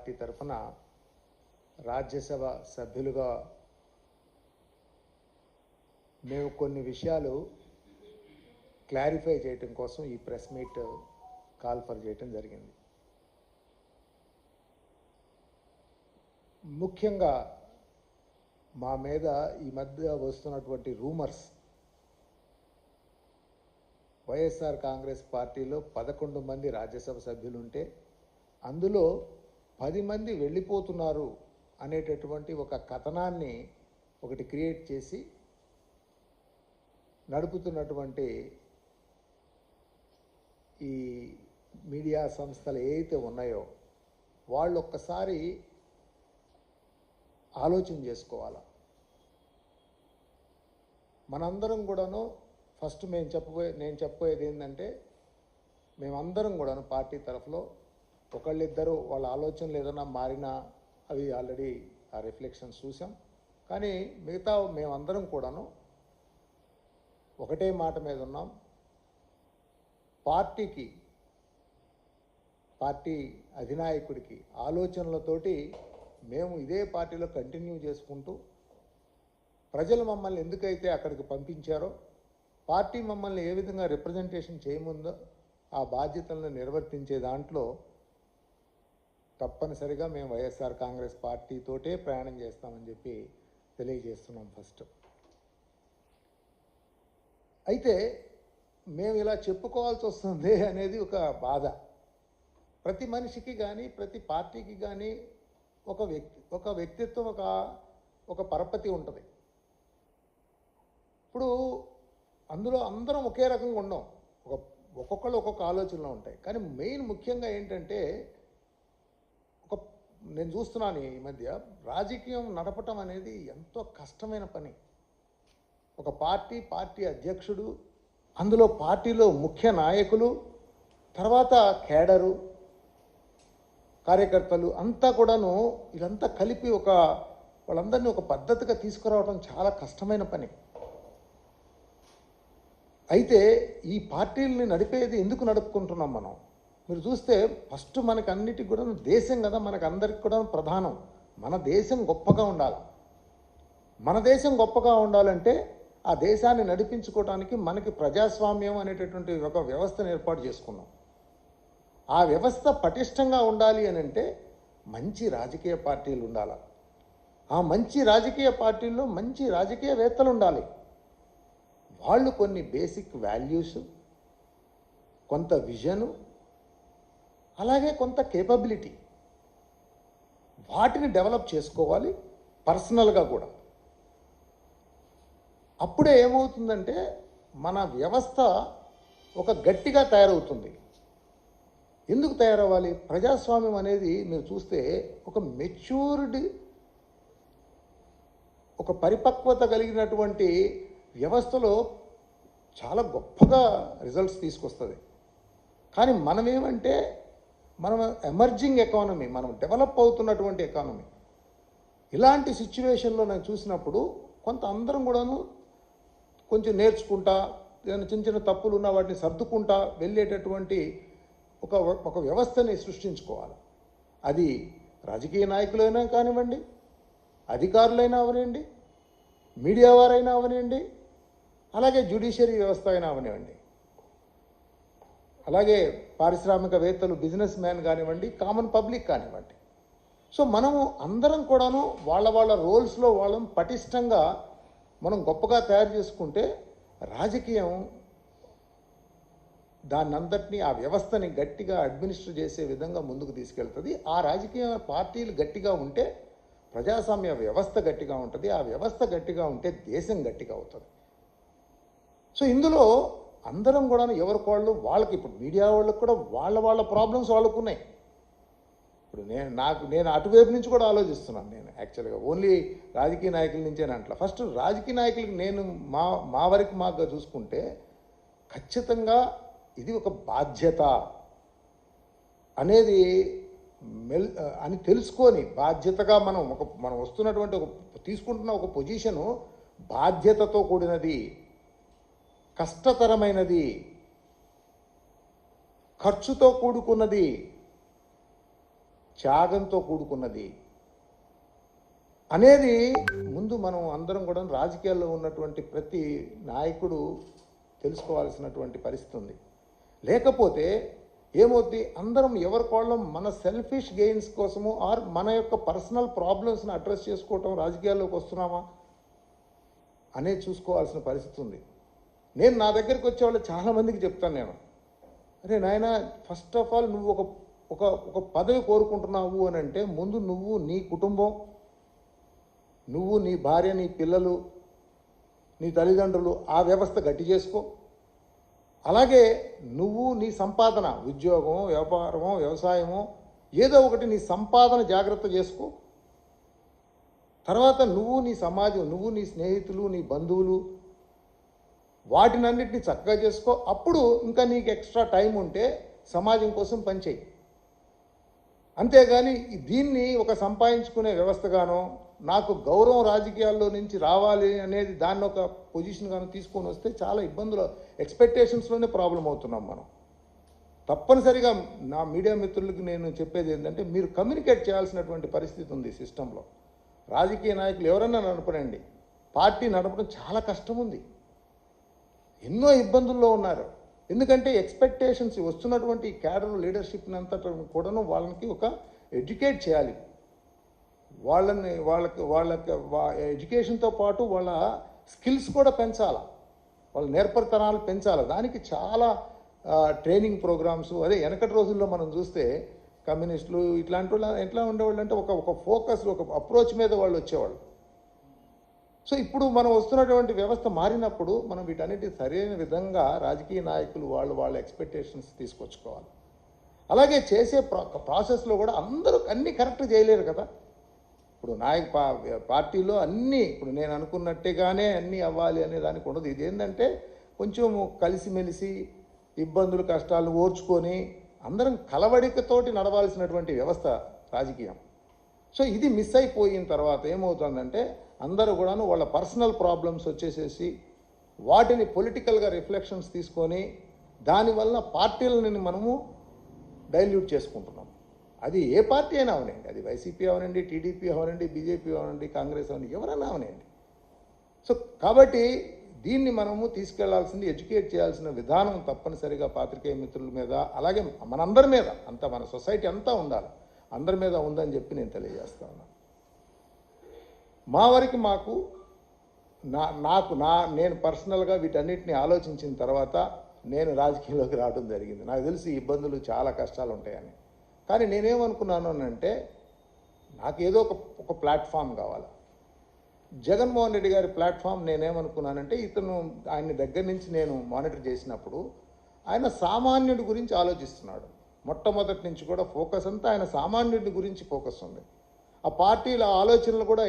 Party తరఫున రాజ్యసభ సభ్యులుగా మేము కొన్ని విషయాలు క్లారిఫై చేయడం కోసం ఈ ప్రెస్ మీట్ కాల్ఫర్ చేయడం జరిగింది. ముఖ్యంగా మా మీద ఈ మధ్య వస్తున్నటువంటి రూమర్స్, వైఎస్ఆర్ కాంగ్రెస్ పార్టీలో 11 మంది రాజ్యసభ సభ్యులు ఉంటే అందులో 10 మంది వెళ్ళిపోతున్నారు అనేటటువంటి ఒక కథనాన్ని ఒకటి క్రియేట్ చేసి నడుపుతున్నటువంటి ఈ మీడియా సంస్థలు ఏవైతే ఉన్నాయో వాళ్ళు ఒక్కసారి ఆలోచన చేసుకోవాలి. మనందరం కూడాను ఫస్ట్ నేను చెప్పబోయేది ఏంటంటే, మేమందరం కూడాను పార్టీ తరఫులో ఒకళ్ళిద్దరు వాళ్ళ ఆలోచనలు ఏదైనా మారినా అవి ఆల్రెడీ ఆ రిఫ్లెక్షన్స్ చూసాం. కానీ మిగతా మేమందరం కూడాను ఒకటే మాట మీద ఉన్నాం. పార్టీ అధినాయకుడికి ఆలోచనలతోటి మేము ఇదే పార్టీలో కంటిన్యూ చేసుకుంటూ, ప్రజలు మమ్మల్ని ఎందుకైతే అక్కడికి పంపించారో, పార్టీ మమ్మల్ని ఏ విధంగా రిప్రజెంటేషన్ చేయముందో ఆ బాధ్యతలను నిర్వర్తించే దాంట్లో తప్పనిసరిగా మేము వైఎస్ఆర్ కాంగ్రెస్ పార్టీతోటే ప్రయాణం చేస్తామని చెప్పి తెలియజేస్తున్నాం ఫస్ట్. అయితే మేము ఇలా చెప్పుకోవాల్సి వస్తుంది అనేది ఒక బాధ. ప్రతి మనిషికి కానీ ప్రతి పార్టీకి కానీ ఒక వ్యక్తిత్వం, ఒక పరపతి ఉంటుంది. ఇప్పుడు అందులో అందరం ఒకే రకంగా ఉండం, ఒక్కొక్కళ్ళు ఒక్కొక్క ఆలోచనలు ఉంటాయి. కానీ మెయిన్ ముఖ్యంగా ఏంటంటే, నేను చూస్తున్నాను ఈ మధ్య రాజకీయం నడపటం అనేది ఎంతో కష్టమైన పని. ఒక పార్టీ అధ్యక్షుడు, అందులో పార్టీలో ముఖ్య నాయకులు, తర్వాత కేడరు, కార్యకర్తలు అంతా కూడాను ఇదంతా కలిపి వాళ్ళందరినీ ఒక పద్ధతిగా తీసుకురావడం చాలా కష్టమైన పని. అయితే ఈ పార్టీలని నడిపేది ఎందుకు నడుపుకుంటున్నాం మనం? మీరు చూస్తే ఫస్ట్ మనకు అన్నిటికి కూడా దేశం కదా, మనకు అందరికి కూడా ప్రధానం. మన దేశం గొప్పగా ఉండాలి. మన దేశం గొప్పగా ఉండాలంటే ఆ దేశాన్ని నడిపించుకోవడానికి మనకి ప్రజాస్వామ్యం అనేటటువంటి ఒక వ్యవస్థను ఏర్పాటు చేసుకున్నాం. ఆ వ్యవస్థ పటిష్టంగా ఉండాలి అని అంటే మంచి రాజకీయ పార్టీలు ఉండాలి. ఆ మంచి రాజకీయ పార్టీల్లో మంచి రాజకీయవేత్తలు ఉండాలి. వాళ్ళు కొన్ని బేసిక్ వాల్యూస్, కొంత విజను, అలాగే కొంత కేపబిలిటీ, వాటిని డెవలప్ చేసుకోవాలి పర్సనల్గా కూడా. అప్పుడే ఏమవుతుందంటే మన వ్యవస్థ ఒక గట్టిగా తయారవుతుంది. ఎందుకు తయారవ్వాలి? ప్రజాస్వామ్యం అనేది మీరు చూస్తే ఒక మెచ్యూర్డ్, ఒక పరిపక్వత కలిగినటువంటి వ్యవస్థలో చాలా గొప్పగా రిజల్ట్స్ తీసుకొస్తుంది. కానీ మనమేమంటే మనం ఎమర్జింగ్ ఎకానమీ, మనం డెవలప్ అవుతున్నటువంటి ఎకానమీ. ఇలాంటి సిచ్యువేషన్లో నేను చూసినప్పుడు కొంత అందరం కూడాను కొంచెం నేర్చుకుంటా, చిన్న చిన్న తప్పులు ఉన్న వాటిని సర్దుకుంటా వెళ్ళేటటువంటి ఒక వ్యవస్థని సృష్టించుకోవాలి. అది రాజకీయ నాయకులైనా కానివ్వండి, అధికారులైనా అవనివ్వండి, మీడియా వారైనా అవనివ్వండి, అలాగే జ్యుడిషియరీ వ్యవస్థ అయినా అవనివ్వండి, అలాగే పారిశ్రామికవేత్తలు, బిజినెస్ మ్యాన్ కానివ్వండి, కామన్ పబ్లిక్ కానివ్వండి. సో మనము అందరం కూడాను వాళ్ళ రోల్స్లో వాళ్ళని పటిష్టంగా మనం గొప్పగా తయారు చేసుకుంటే రాజకీయం దాన్నంతటినీ, ఆ వ్యవస్థని గట్టిగా అడ్మినిస్టర్ చేసే విధంగా ముందుకు తీసుకెళ్తుంది. ఆ రాజకీయ పార్టీలు గట్టిగా ఉంటే ప్రజాస్వామ్య వ్యవస్థ గట్టిగా ఉంటుంది. ఆ వ్యవస్థ గట్టిగా ఉంటే దేశం గట్టిగా అవుతుంది. సో ఇందులో అందరం కూడా వాళ్ళకి ఇప్పుడు మీడియా వాళ్ళకి కూడా వాళ్ళ ప్రాబ్లమ్స్ వాళ్ళకు ఉన్నాయి. ఇప్పుడు నేను అటువైపు నుంచి కూడా ఆలోచిస్తున్నాను. నేను యాక్చువల్గా ఓన్లీ రాజకీయ నాయకుల నుంచే అంటలా. ఫస్ట్ రాజకీయ నాయకులకి నేను మా వరకు మాకు చూసుకుంటే ఖచ్చితంగా ఇది ఒక బాధ్యత అనేది అని తెలుసుకొని బాధ్యతగా మనం వస్తున్నటువంటి తీసుకుంటున్న ఒక పొజిషను బాధ్యతతో కూడినది, కష్టతరమైనది, ఖర్చుతో కూడుకున్నది. త్యాగంతో కూడుకున్నది అనేది ముందు మనం అందరం కూడా రాజకీయాల్లో ఉన్నటువంటి ప్రతి నాయకుడు తెలుసుకోవాల్సినటువంటి పరిస్థితి ఉంది. లేకపోతే ఏమవుద్ది, అందరం ఎవరికోళ్ళం మన సెల్ఫిష్ గెయిన్స్ కోసము ఆర్ మన యొక్క పర్సనల్ ప్రాబ్లమ్స్ని అడ్రస్ చేసుకోవటం రాజకీయాల్లోకి వస్తున్నామా అనేది చూసుకోవాల్సిన పరిస్థితి ఉంది. నేను నా దగ్గరికి వచ్చే వాళ్ళు చాలామందికి చెప్తాను, నేను అరే నాయన, ఫస్ట్ ఆఫ్ ఆల్ నువ్వు ఒక ఒక ఒక పదవి కోరుకుంటున్నావు అని అంటే ముందు నువ్వు నీ కుటుంబం, నువ్వు నీ భార్య, నీ పిల్లలు, నీ తల్లిదండ్రులు ఆ వ్యవస్థ గట్టి చేసుకో. అలాగే నువ్వు నీ సంపాదన, ఉద్యోగం, వ్యాపారమో, వ్యవసాయమో ఏదో ఒకటి నీ సంపాదన జాగ్రత్త చేసుకో. తర్వాత నువ్వు నీ సమాజం, నువ్వు నీ స్నేహితులు, నీ బంధువులు, వాటినన్నిటిని చక్కగా చేసుకో. అప్పుడు ఇంకా నీకు ఎక్స్ట్రా టైం ఉంటే సమాజం కోసం పనిచేయి. అంతేగాని దీన్ని ఒక సంపాదించుకునే వ్యవస్థగానో, నాకు గౌరవం రాజకీయాల్లో నుంచి రావాలి అనేది దాన్ని ఒక పొజిషన్ గాను తీసుకొని వస్తే చాలా ఇబ్బందులు, ఎక్స్పెక్టేషన్స్లోనే ప్రాబ్లం అవుతున్నాం మనం. తప్పనిసరిగా నా మీడియా మిత్రులకి నేను చెప్పేది ఏంటంటే, మీరు కమ్యూనికేట్ చేయాల్సినటువంటి పరిస్థితి ఉంది సిస్టంలో. రాజకీయ నాయకులు ఎవరన్నా నడపడండి, పార్టీ నడపడం చాలా కష్టం ఉంది, ఎన్నో ఇబ్బందుల్లో ఉన్నారు. ఎందుకంటే ఎక్స్పెక్టేషన్స్ వస్తున్నటువంటి క్యాడర్ లీడర్షిప్ని అంతా కూడాను వాళ్ళకి ఒక ఎడ్యుకేట్ చేయాలి. వాళ్ళకి ఎడ్యుకేషన్తో పాటు వాళ్ళ స్కిల్స్ కూడా పెంచాలి, వాళ్ళ నేర్పరితనాలు పెంచాలి. దానికి చాలా ట్రైనింగ్ ప్రోగ్రామ్స్, అదే వెనకటి రోజుల్లో మనం చూస్తే కమ్యూనిస్టులు ఇట్లాంటి వాళ్ళు ఎట్లా ఉండేవాళ్ళు అంటే ఒక ఫోకస్, ఒక అప్రోచ్ మీద వాళ్ళు వచ్చేవాళ్ళు. సో ఇప్పుడు మనం వస్తున్నటువంటి వ్యవస్థ మారినప్పుడు మనం వీటన్నిటి సరైన విధంగా రాజకీయ నాయకులు వాళ్ళ ఎక్స్పెక్టేషన్స్ తీసుకొచ్చుకోవాలి. అలాగే చేసే ప్రాసెస్లో కూడా అందరూ అన్నీ కరెక్ట్ చేయలేరు కదా. ఇప్పుడు పార్టీలో అన్నీ ఇప్పుడు నేను అనుకున్నట్టుగానే అన్నీ అవ్వాలి అనే దానికి ఉండదు. ఇది ఏంటంటే కొంచెం కలిసిమెలిసి ఇబ్బందులు కష్టాలను ఓర్చుకొని అందరం కలవడికతోటి నడవాల్సినటువంటి వ్యవస్థ రాజకీయం. సో ఇది మిస్ అయిపోయిన తర్వాత ఏమవుతుందంటే అందరూ కూడాను వాళ్ళ పర్సనల్ ప్రాబ్లమ్స్ వచ్చేసేసి వాటిని పొలిటికల్గా రిఫ్లెక్షన్స్ తీసుకొని దానివల్ల పార్టీలని మనము డైల్యూట్ చేసుకుంటున్నాం. అది ఏ పార్టీ అయినా అవనండి, అది వైసీపీ అవనండి, టీడీపీ అవనండి, బీజేపీ అవనండి, కాంగ్రెస్ అవనండి, ఎవరైనా అవనండి. సో కాబట్టి దీన్ని మనము తీసుకెళ్లాల్సింది, ఎడ్యుకేట్ చేయాల్సిన విధానం తప్పనిసరిగా పాత్రికేయ మిత్రుల మీద, అలాగే మనందరి మీద, అంతా మన సొసైటీ అంతా ఉండాలి, అందరి మీద ఉందని చెప్పి నేను తెలియజేస్తా ఉన్నాను. మా వరకు నేను పర్సనల్గా వీటన్నిటిని ఆలోచించిన తర్వాత నేను రాజకీయంలోకి రావడం జరిగింది. నాకు తెలిసి ఇబ్బందులు చాలా కష్టాలు ఉంటాయని. కానీ నేనేమనుకున్నాను అంటే నాకేదో ఒక ప్లాట్ఫామ్ కావాలి. జగన్మోహన్ రెడ్డి గారి ప్లాట్ఫామ్ నేనేమనుకున్నానంటే, ఆయన దగ్గర నుంచి నేను మానిటర్ చేసినప్పుడు ఆయన సామాన్యుడి గురించి ఆలోచిస్తున్నాడు. మొట్టమొదటి నుంచి కూడా ఫోకస్ అంతా ఆయన సామాన్యుడి గురించి ఫోకస్ ఉంది. ఆ పార్టీల ఆలోచనలు కూడా